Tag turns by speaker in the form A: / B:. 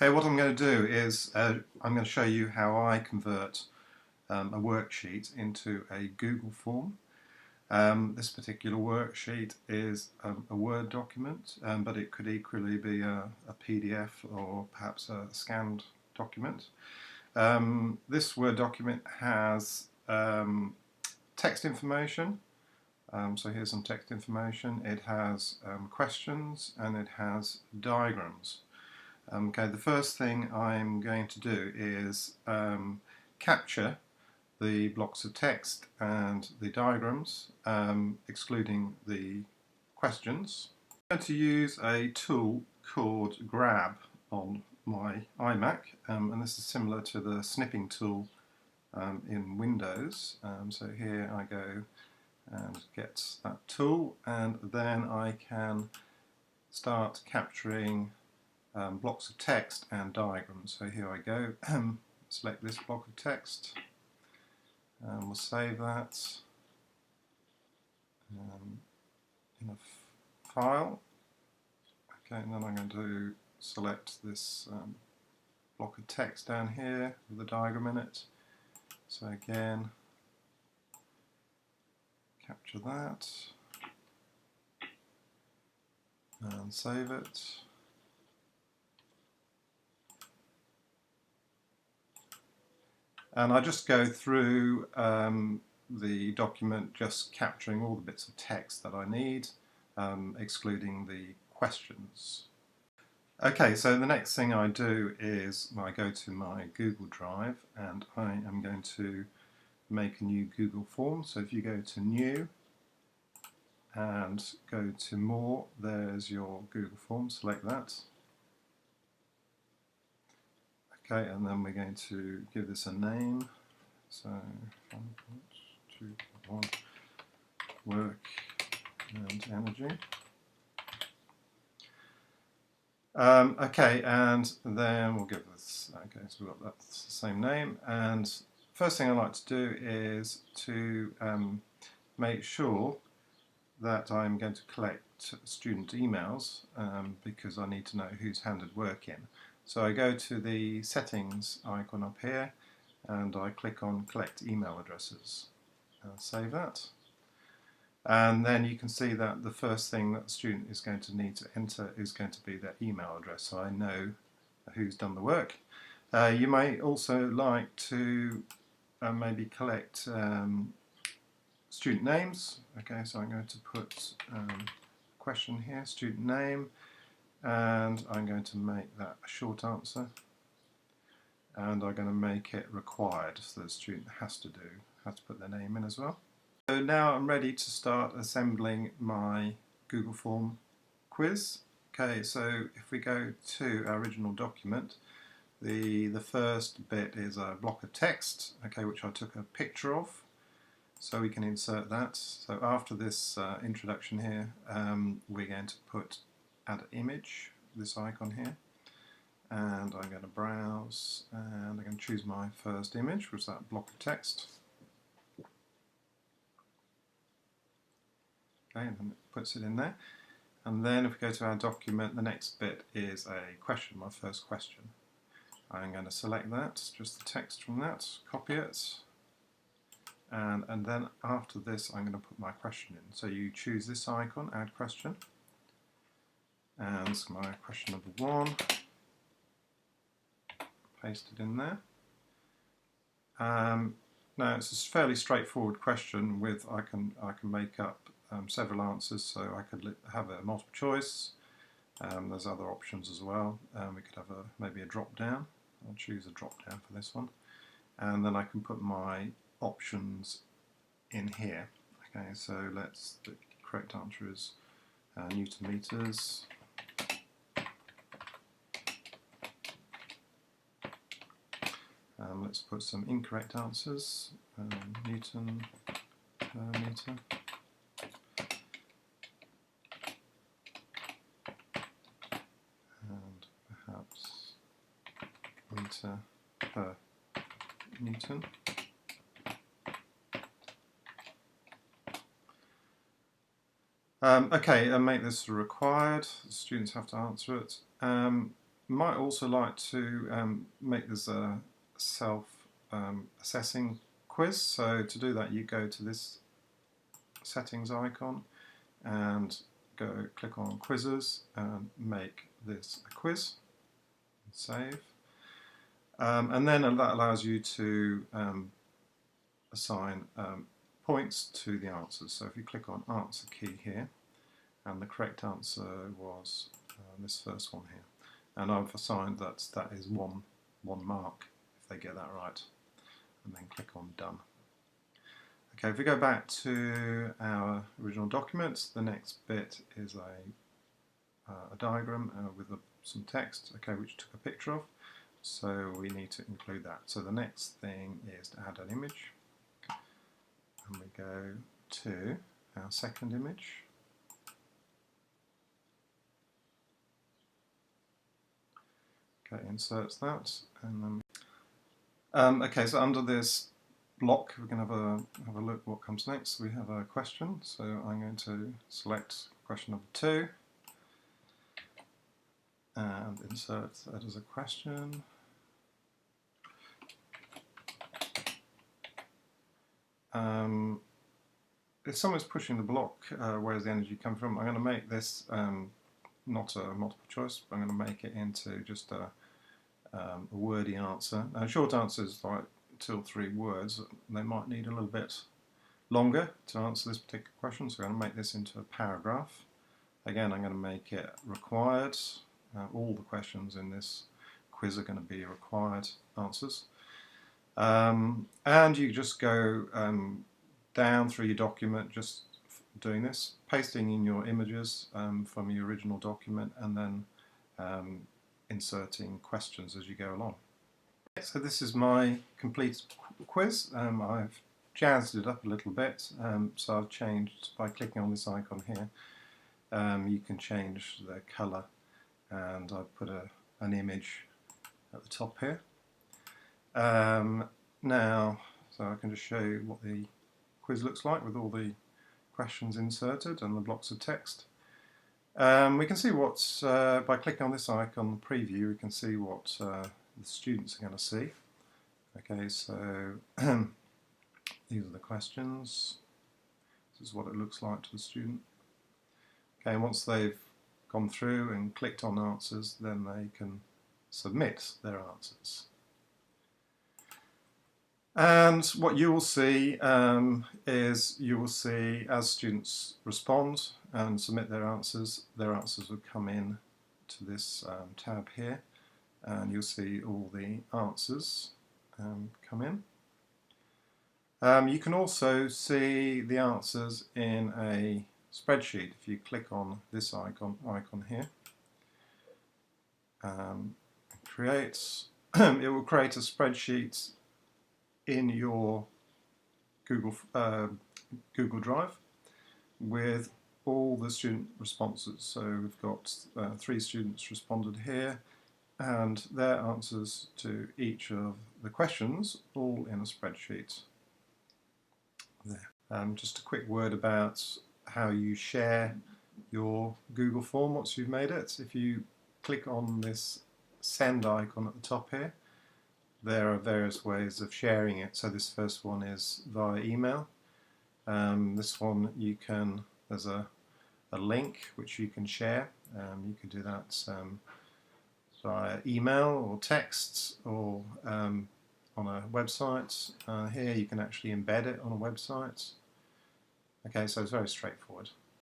A: Okay, what I'm going to do is I'm going to show you how I convert a worksheet into a Google form. This particular worksheet is a Word document, but it could equally be a PDF or perhaps a scanned document. This Word document has text information. So here's some text information. It has questions and it has diagrams. Okay, the first thing I'm going to do is capture the blocks of text and the diagrams, excluding the questions. I'm going to use a tool called Grab on my iMac, and this is similar to the snipping tool in Windows. So here I go and get that tool, and then I can start capturing blocks of text and diagrams. So here I go, select this block of text, and we'll save that in a file. Okay, and then I'm going to select this block of text down here with the diagram in it. So again, capture that and save it. And I just go through the document, just capturing all the bits of text that I need, excluding the questions. Okay, so the next thing I do is I go to my Google Drive and I am going to make a new Google form. So if you go to New and go to More, there's your Google form, select that. Okay, and then we're going to give this a name. So 1.2.1 work and energy. Okay, and then we'll give this, okay, so we've got that same name. And first thing I like to do is to make sure that I'm going to collect student emails because I need to know who's handed work in. So I go to the settings icon up here and I click on collect email addresses. I'll save that. And then you can see that the first thing that the student is going to need to enter is going to be their email address, so I know who's done the work. You may also like to maybe collect student names. Okay, so I'm going to put a question here, student name, and I'm going to make that a short answer, and I'm going to make it required, so the student has to put their name in as well. So now I'm ready to start assembling my Google Form quiz. Okay, so if we go to our original document, the first bit is a block of text, okay, which I took a picture of, so we can insert that. So after this introduction here, we're going to put add image, this icon here, and I'm going to browse and I'm going to choose my first image, which is that block of text. Okay, and then it puts it in there. And then if we go to our document, the next bit is a question, my first question. I'm going to select that, just the text from that, copy it, and then after this I'm going to put my question in. So you choose this icon, add question, and it's my question number 1, paste it in there. Now it's a fairly straightforward question with I can make up several answers, so I could have a multiple choice. There's other options as well. We could have maybe a drop down. I'll choose a drop down for this one, and then I can put my options in here. Okay, so the correct answer is Newton meters. Let's put some incorrect answers. Newton per meter. And perhaps meter per Newton. Okay, and make this required. The students have to answer it. might also like to make this a self-assessing quiz. So to do that, you go to this settings icon and click on quizzes and make this a quiz. Save. And then that allows you to assign points to the answers. So if you click on answer key here, and the correct answer was this first one here, and I've assigned that is one mark if they get that right, and then click on done. Okay, if we go back to our original document, the next bit is a diagram with some text, okay, which took a picture of. So we need to include that. So the next thing is to add an image, and we go to our second image. Okay, inserts that, and then okay. So under this block, we're going to have a look what comes next. We have a question, so I'm going to select question number 2 and insert that as a question. If someone's pushing the block, where's the energy come from? I'm going to make this not a multiple choice, but I'm going to make it into just a wordy answer. Now, short answers like 2 or 3 words, they might need a little bit longer to answer this particular question, so I'm going to make this into a paragraph. Again, I'm going to make it required. All the questions in this quiz are going to be required answers. And you just go down through your document, just doing this, pasting in your images from your original document, and then inserting questions as you go along. So this is my complete quiz. I've jazzed it up a little bit, so I've changed, by clicking on this icon here, you can change the colour, and I've put an image at the top here. Now, so I can just show you what the quiz looks like with all the questions inserted and the blocks of text. We can see what, by clicking on this icon, preview, we can see what the students are going to see. Okay, so these are the questions. This is what it looks like to the student. Okay, and once they've gone through and clicked on answers, then they can submit their answers. And what you will see is you will see as students respond and submit their answers will come in to this tab here, and you'll see all the answers come in. You can also see the answers in a spreadsheet if you click on this icon here. It will create a spreadsheet in your Google Drive with all the student responses. So we've got 3 students responded here, and their answers to each of the questions all in a spreadsheet there. Just a quick word about how you share your Google form once you've made it. If you click on this send icon at the top here, there are various ways of sharing it. So this first one is via email. This one there's a link which you can share. You can do that via email or text or on a website. Here you can actually embed it on a website. Okay, so it's very straightforward.